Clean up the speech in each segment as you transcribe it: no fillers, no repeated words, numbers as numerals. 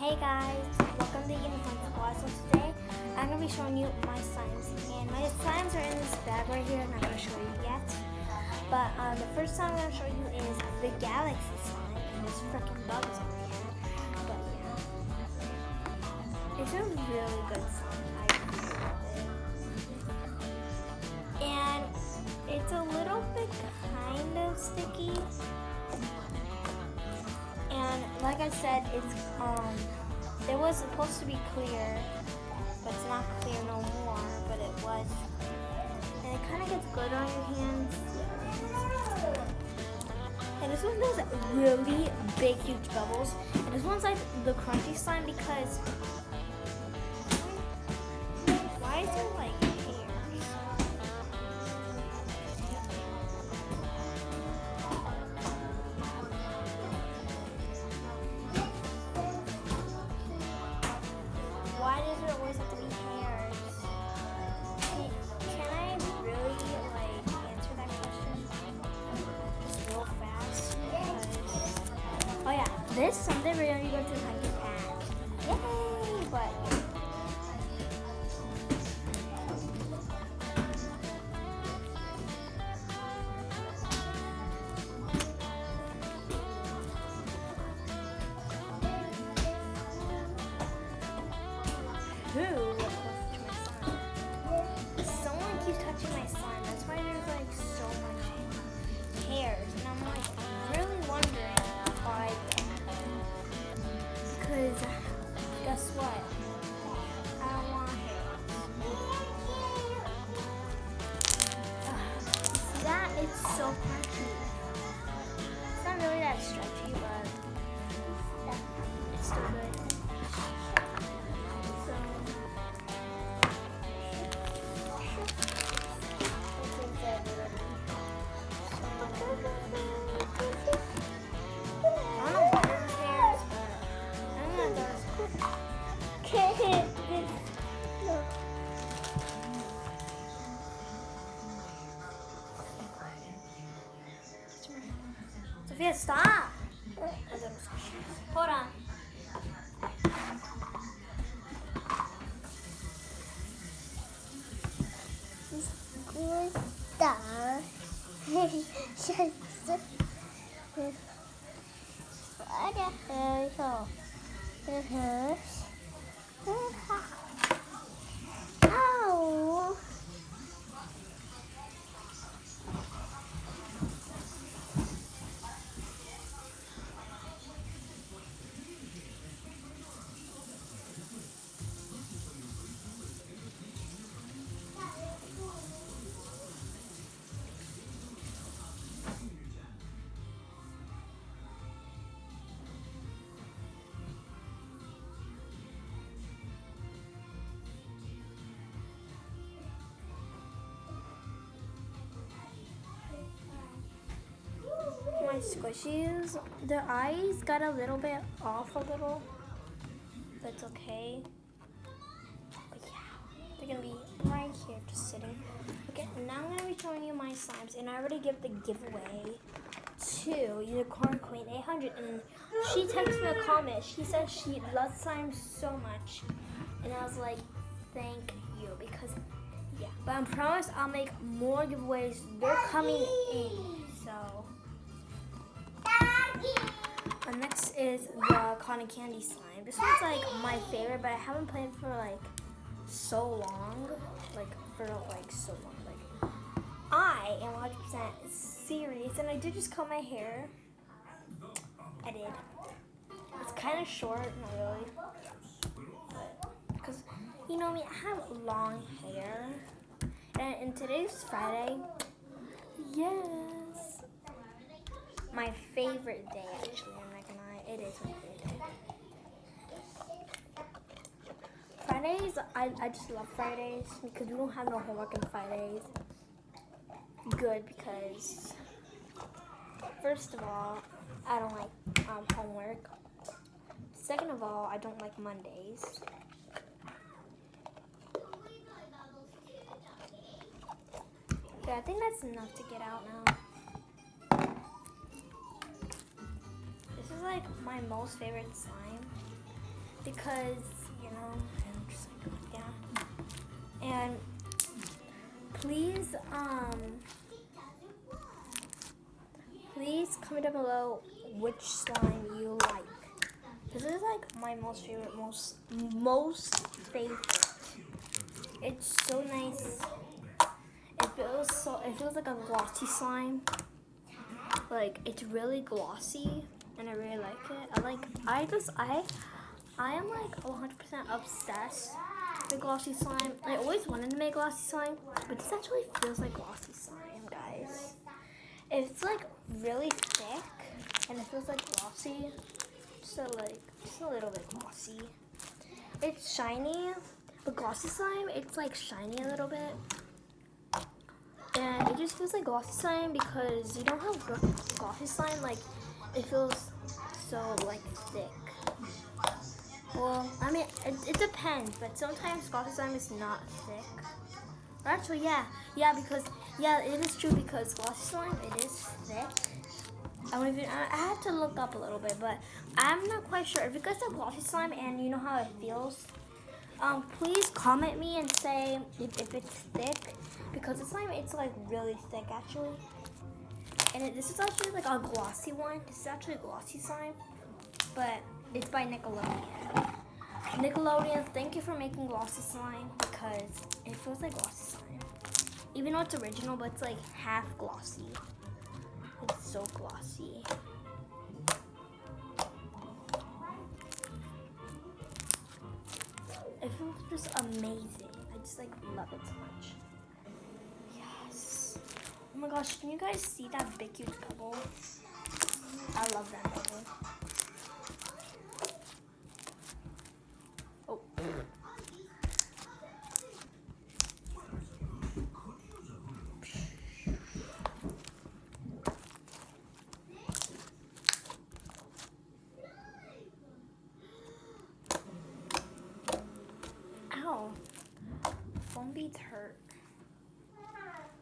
Hey guys, welcome to Eating Fun Squad. So today I'm going to be showing you my slimes. And my slimes are in this bag right here. I'm not going to show you yet. But the first slime I'm going to show you is the Galaxy slime. And there's freaking bugs over here. But yeah, it's a really good slime. I really love it. And it's a little bit kind of sticky. And like I said, it was supposed to be clear, but it's not clear no more, but it was. And it kind of gets glitter on your hands. And this one does really big, huge bubbles. And this one's like the crunchy slime because, why is there like hairs? Why does there always have to be hairs? Can I really answer that question just real fast? Because, oh yeah, this someday we're gonna go to Hunkin' Patch. Yay! But who was touching my slime? Someone keeps touching my slime. That's why there's like so much hairs. And I'm like really wondering why. Because guess what? I don't want hairs. See that? It's so crunchy. It's not really that stretchy, but it's still good. Sophia, stop! Hold on. Ow! My squishies, their eyes got a little bit off a little, but it's okay. But yeah, they're gonna be right here just sitting. Okay, now I'm gonna be showing you my slimes, and I already give the giveaway to Unicorn Queen 800, and she texted me a comment. She said she loves slimes so much, and I was like, thank you, because yeah. But I promise I'll make more giveaways. They're coming in, so. Next is the cotton candy slime. This one's like my favorite, but I haven't played it for like so long. I am 100% serious, and I did just cut my hair. I did. It's kind of short, not really, but because you know me, I have long hair, and today's Friday. Yes, my favorite day actually. It is my favorite day. Fridays, I just love Fridays because we don't have no homework on Fridays. Good, because first of all, I don't like homework. Second of all, I don't like Mondays. Yeah, I think that's enough to get out now. This is like my most favorite slime. because you know, I'm just like, yeah. And please please comment down below which slime you like. This is like my most favorite, most favorite. It's so nice. It feels like a glossy slime. Like it's really glossy, and I really like it. I am like 100% obsessed with glossy slime. I always wanted to make glossy slime, but this actually feels like glossy slime, guys. It's like really thick, and it feels like glossy. So like just a little bit glossy. It's shiny, but glossy slime, it's like shiny a little bit. And it just feels like glossy slime because you don't have glossy slime, like it feels so like thick. Well, I mean, it depends, but sometimes glossy slime is not thick. Actually, yeah, because, yeah, it is true because glossy slime, it is thick. I had to look up a little bit, but I'm not quite sure. If you guys have glossy slime and you know how it feels, please comment me and say if it's thick, because the slime, it's like really thick actually. And this is actually like a glossy one. This is actually a glossy slime, but it's by Nickelodeon. Nickelodeon, thank you for making glossy slime because it feels like glossy slime. Even though it's original, but it's like half glossy. It's so glossy. It feels just amazing. I just like love it so much. Yes. Oh my gosh, can you guys see that big huge bubble? I love that bubble. Oh. Ow. Foam beads hurt.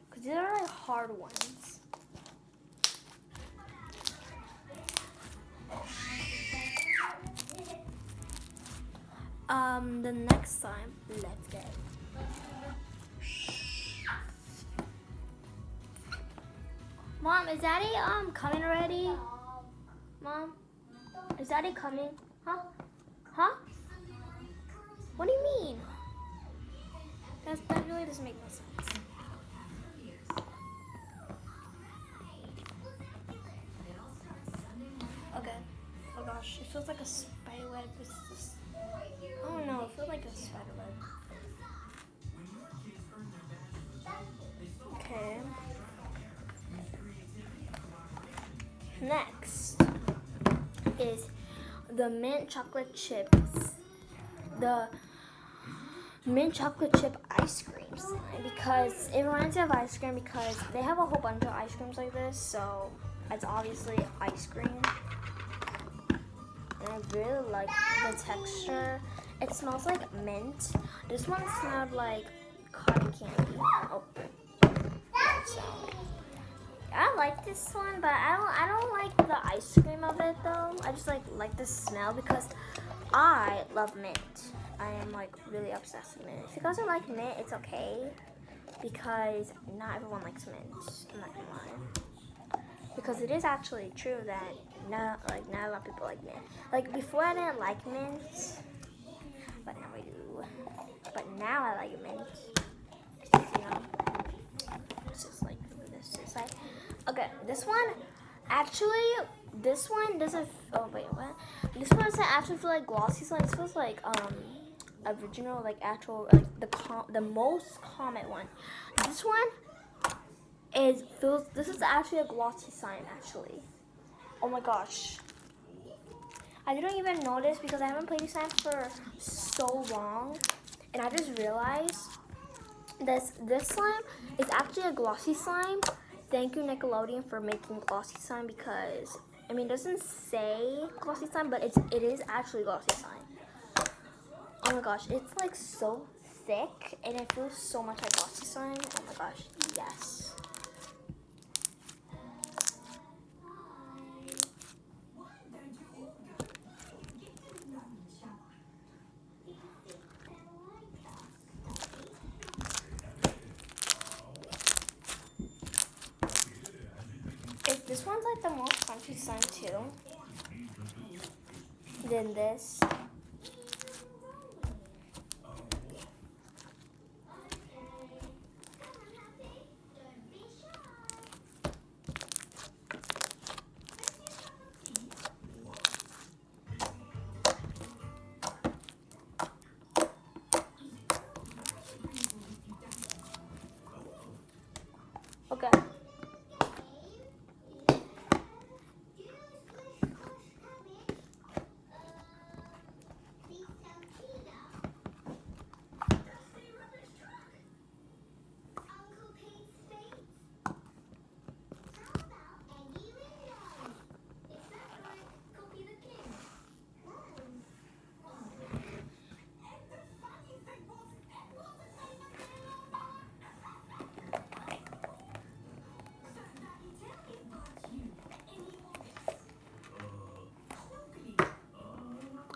Because these are like hard ones. The next time, let's get it. Mom, is Daddy coming already? Mom, is Daddy coming? Huh? Huh? What do you mean? That really doesn't make no sense. Okay. Oh gosh, it feels like a spider web. I don't know, it feels like a spider web. Okay. Next is the mint chocolate chips. The mint chocolate chip ice cream slime, because it reminds me of ice cream because they have a whole bunch of ice creams like this, so it's obviously ice cream. And I really like the texture. It smells like mint. This one smelled like cotton candy. Oh, so I like this one, but I don't like the ice cream of it though. I just like the smell because I love mint. I am like really obsessed with mint. If you guys don't like mint, it's okay because not everyone likes mint. I'm not gonna lie. Because it is actually true that not a lot of people like mint. Like before I didn't like mint, but now I do. But now I like mint. You know, it's just like this is like okay. This one doesn't. Oh wait, what? This one doesn't actually feel like glossy slime. This feels like original, like actual, like the most common one. This one this is actually a glossy slime actually. Oh my gosh, I didn't even notice because I haven't played this slime for so long, and I just realized this slime is actually a glossy slime. Thank you Nickelodeon for making glossy slime because I mean it doesn't say glossy slime, but it is actually glossy slime. Oh my gosh, it's like so thick and it feels so much like glossy slime. Oh my gosh, yes. country sign too. Then this. Okay.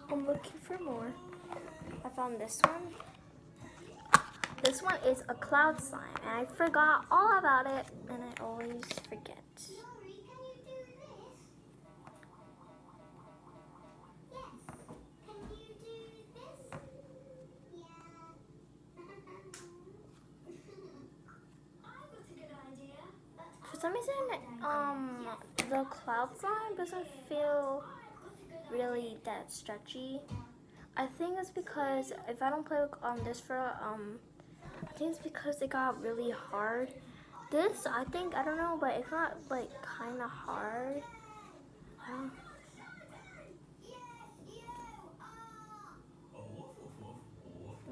I'm looking for more. I found this one. This one is a cloud slime, and I forgot all about it, and I always forget. For some reason, the cloud slime doesn't feel really that stretchy. I think it's because if I don't play with this for I think it's because it got really hard. This I think I don't know, but it's not like kind of hard.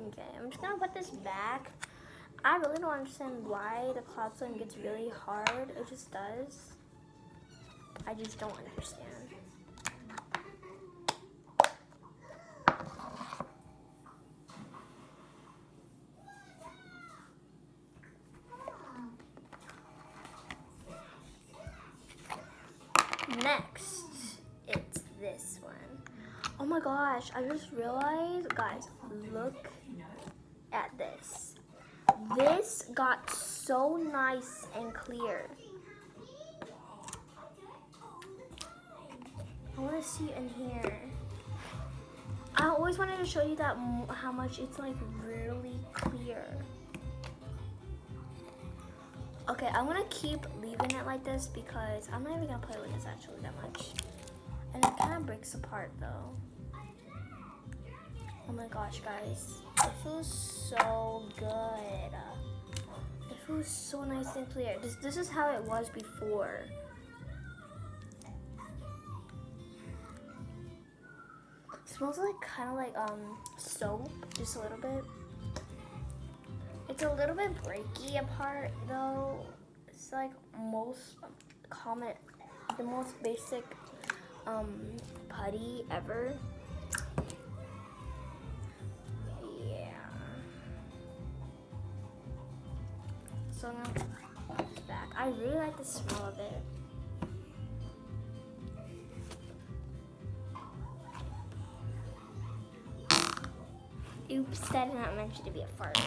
Okay, I'm just gonna put this back. I really don't understand why the cloud slime gets really hard. It just does. I just don't understand. Next, it's this one. Oh my gosh, I just realized, guys, look at this. This got so nice and clear. I want to see in here. I always wanted to show you that how much it's like really clear. Okay, I'm gonna keep leaving it like this because I'm not even gonna play with this actually that much. And it kind of breaks apart though. Oh my gosh, guys. It feels so good. It feels so nice and clear. This is how it was before. It smells like kind of like soap, just a little bit. It's a little bit breaky apart though. It's like most common, the most basic putty ever. Yeah. So now put this back. I really like the smell of it. Oops, that did not mention to be a fart.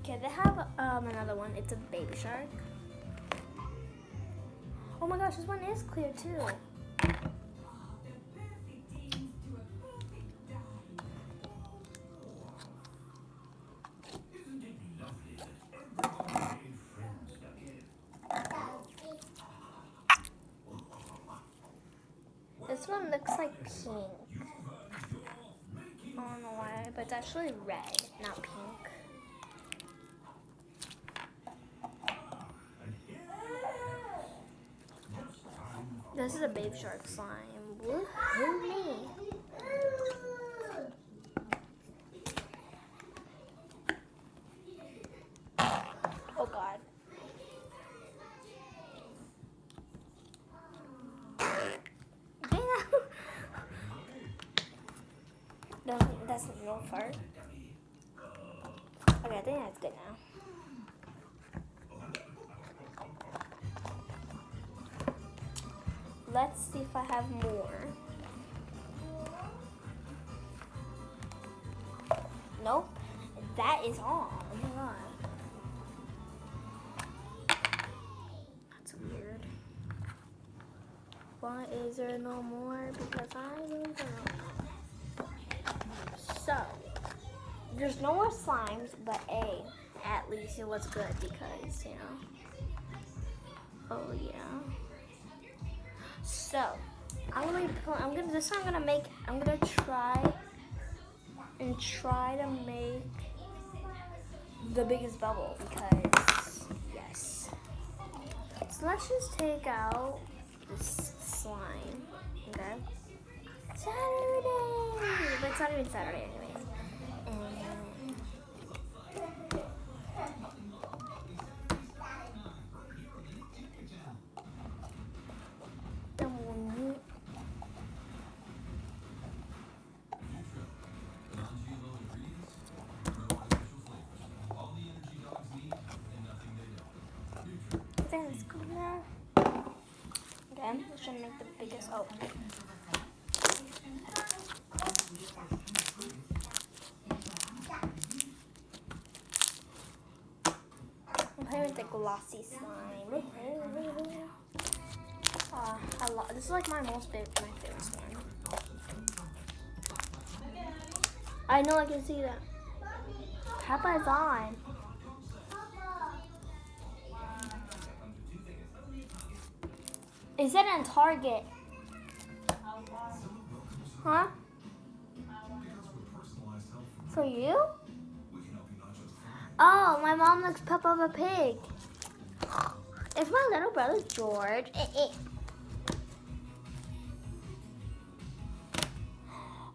Okay, they have another one. It's a baby shark. Oh my gosh, this one is clear too. This one looks like pink. I don't know why, but it's actually red, not pink. This is a baby shark slime. Woohoo me! Oh god. That's a real fart. Okay, I think that's good now. Let's see if I have more. Nope. That is all. Oh my god. Why is there no more? Because I really don't know. So, there's no more slimes, but at least it was good because, you know. Oh yeah. So, I'm gonna try to make the biggest bubble because yes. So let's just take out this slime. Okay. Saturday, but it's not even Saturday anyways. And then we'll need then let's go now. Okay, let's try to make the biggest. Oh. I'm playing with the glossy slime. This is like my favorite slime. I know I can see that. Papa is on. Is that on Target? Huh? For you? Oh, my mom looks Peppa Pig. It's my little brother George.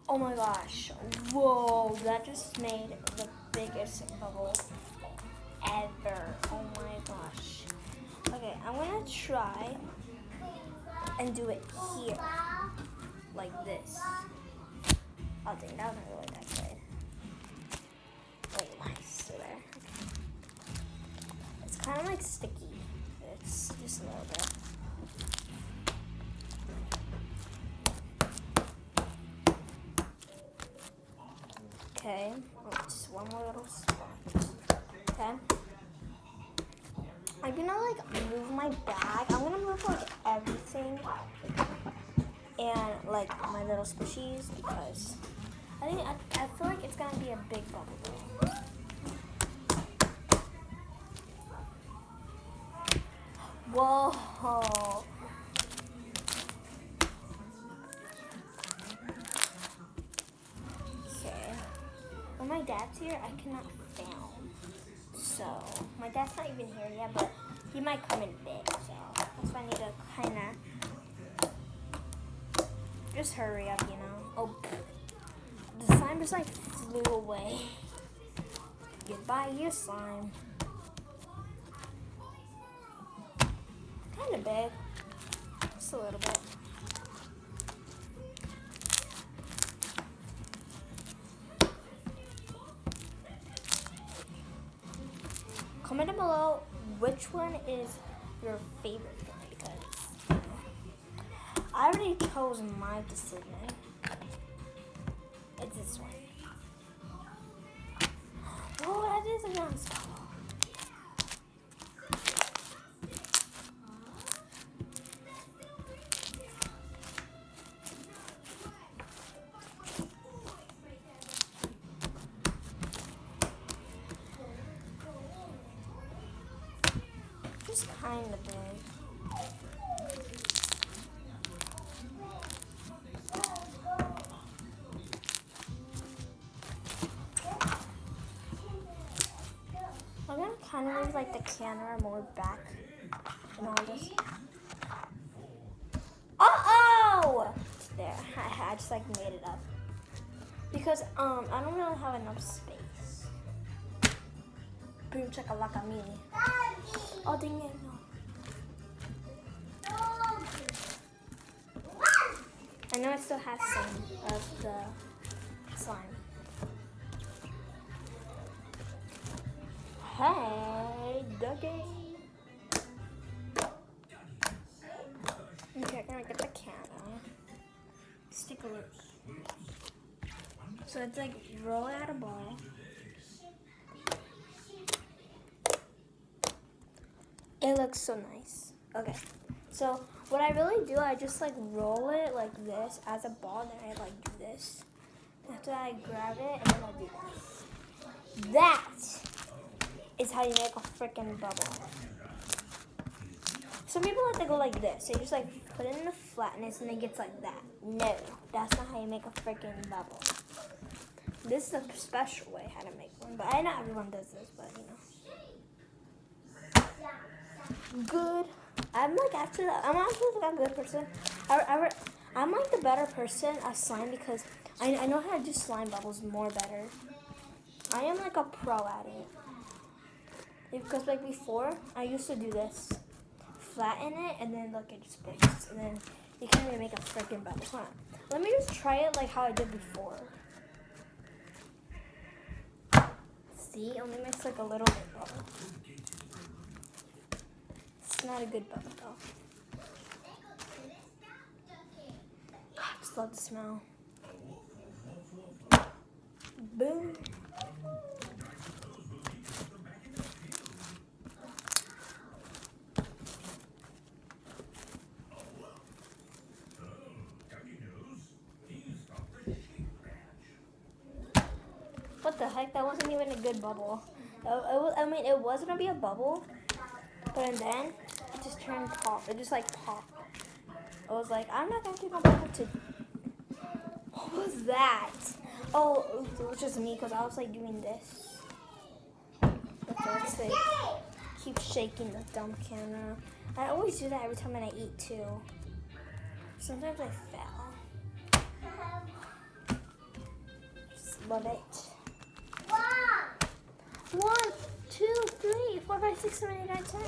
Oh my gosh. Whoa, that just made the biggest bubble ever. Oh my gosh. Okay, I'm gonna try and do it here. Like this. Oh dang, that wasn't really that good. Wait, nice. So there. Okay. It's kind of like sticky. It's just a little bit. Okay, just one more little spot. Okay. I'm gonna like move my bag. I'm gonna move like everything and like my little squishies because I feel like it's gonna be a big bubble. Whoa. When my dad's here, I cannot film. So, my dad's not even here yet, but he might come in a bit. So, that's why I need to kind of just hurry up, you know. Oh, the slime just like flew away. Goodbye, you slime. Kind of big. Just a little bit. Comment down below which one is your favorite for me because I already chose my decision. It's this one. Oh, that is a nice bubble. Just kind of big. I'm gonna kind of move like the camera more back and all this. Oh! There, I just like made it up because I don't really have enough space. Boom chakalaka me. Oh dang it, no. I know I still have some of the slime. Hey, Dougie. Okay, I'm gonna get the camera. Stick a loose. So it's like roll out a ball. It looks so nice. Okay, So what I really do, I just like roll it like this as a ball, then I like do this. After I grab it, and then I do this. That is how you make a freaking bubble. Some people like to go like this. They just like put it in the flatness and it gets like that. No, that's not how you make a freaking bubble. This is a special way how to make one, but I know everyone does this, but you know. Good. I'm actually like a good person. I'm like the better person at slime because I know how to do slime bubbles more better. I am like a pro at it. Because like before, I used to do this. Flatten it, and then look, it just breaks. And then you can't even make a freaking bubble. Hold on. Let me just try it like how I did before. See, it only makes like a little bit bubble. It's not a good bubble though. I just love the smell. Boom. What the heck? That wasn't even a good bubble. I mean, it was gonna be a bubble, but then it just turned pop. It just like popped. I was like, I'm not gonna do no bubble to. What was that? Oh, it was just me because I was like doing this. Let's like keep shaking the dumb camera. I always do that every time I eat too. Sometimes I fail. Just love it. 1, 2, 3, 4, 5, 6, 7, 8, 9, 10.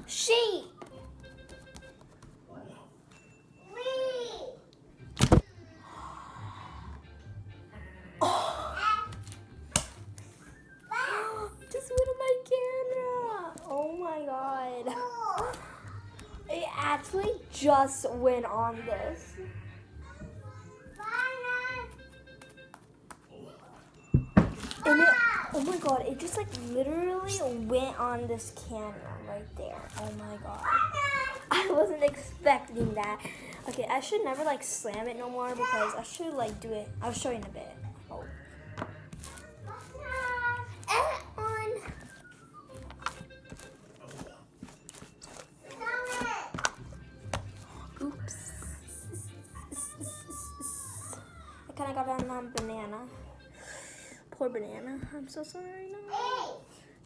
Sheep. Just went on my camera. Oh my god. It actually just went on this. And it, oh my god, it just like literally went on this camera right there. Oh my god. I wasn't expecting that. Okay, I should never like slam it no more because I should like do it. I'll show you in a bit. Oh. Oops. I kind of got on a banana. Poor banana. I'm so sorry right now.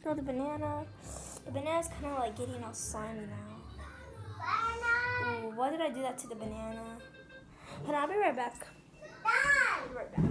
No, the banana's kind of like getting all slimy now. Ooh, why did I do that to the banana? But I'll be right back. I'll be right back.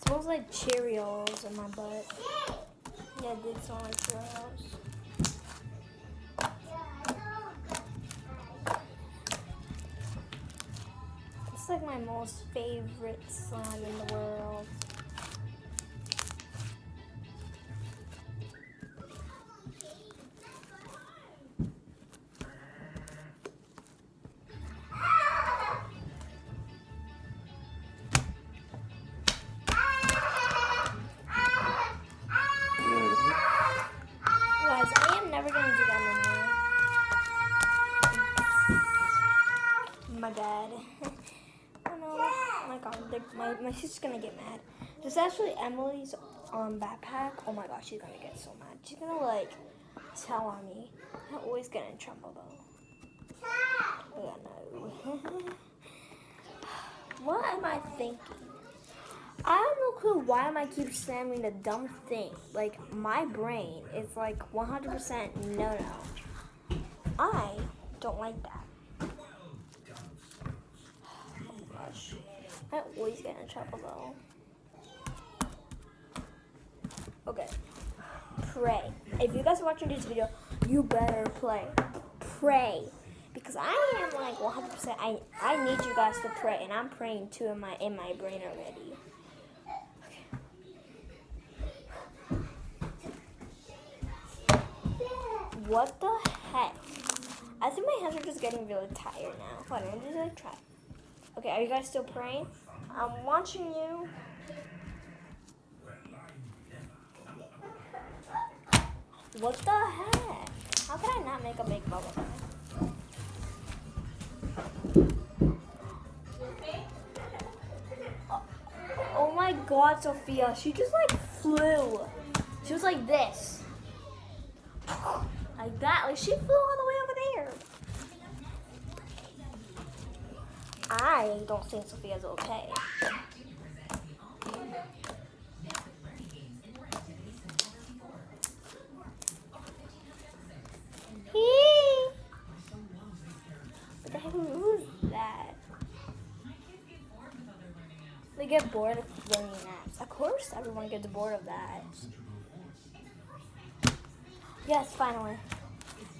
Smells like Cheerios in my butt. Yeah, it did smell like Cheerios. It's like my most favorite slime in the world. Guys, I am never gonna do that no more. My bad. Oh no. Oh my god, my sister's gonna get mad. This is actually Emily's backpack. Oh my gosh, she's gonna get so mad. She's gonna like tell on me. I always get in trouble though. thinking? I have no clue why am I keep spamming the dumb thing. Like, my brain is like 100% no. I don't like that. Oh my gosh. I always get in trouble though. Okay. Pray. If you guys are watching this video, you better pray. Because I am like 100%. I need you guys to pray, and I'm praying too in my brain already. Okay. What the heck? I think my hands are just getting really tired now. Hold on, I'm just gonna try. Okay, are you guys still praying? I'm watching you. What the heck? How can I not make a big bubble? Oh my god, Sophia. She just like flew. She was like this. Like that. Like she flew all the way over there. I don't think Sophia's okay. What the heck was that? They get bored of learning naps. Of course, everyone gets bored of that. Yes, finally.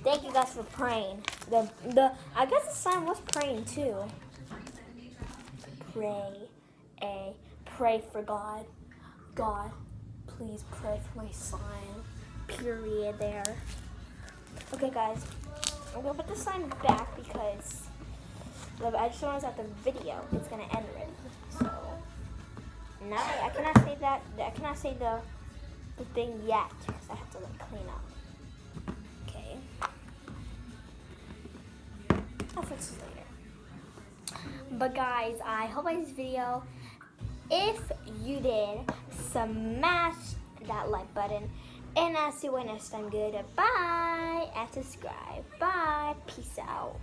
Thank you guys for praying. I guess the sign was praying too. Pray for God. God, please pray for my sign. Period there. Okay, guys. I'm gonna put the sign back because I just realized that the video is gonna end already. So now I cannot say that. I cannot say the thing yet because I have to like clean up. Okay. I'll fix this later. But guys, I hope I this video. If you did, smash that like button. And I'll see you next time. Goodbye and subscribe. Bye. Peace out.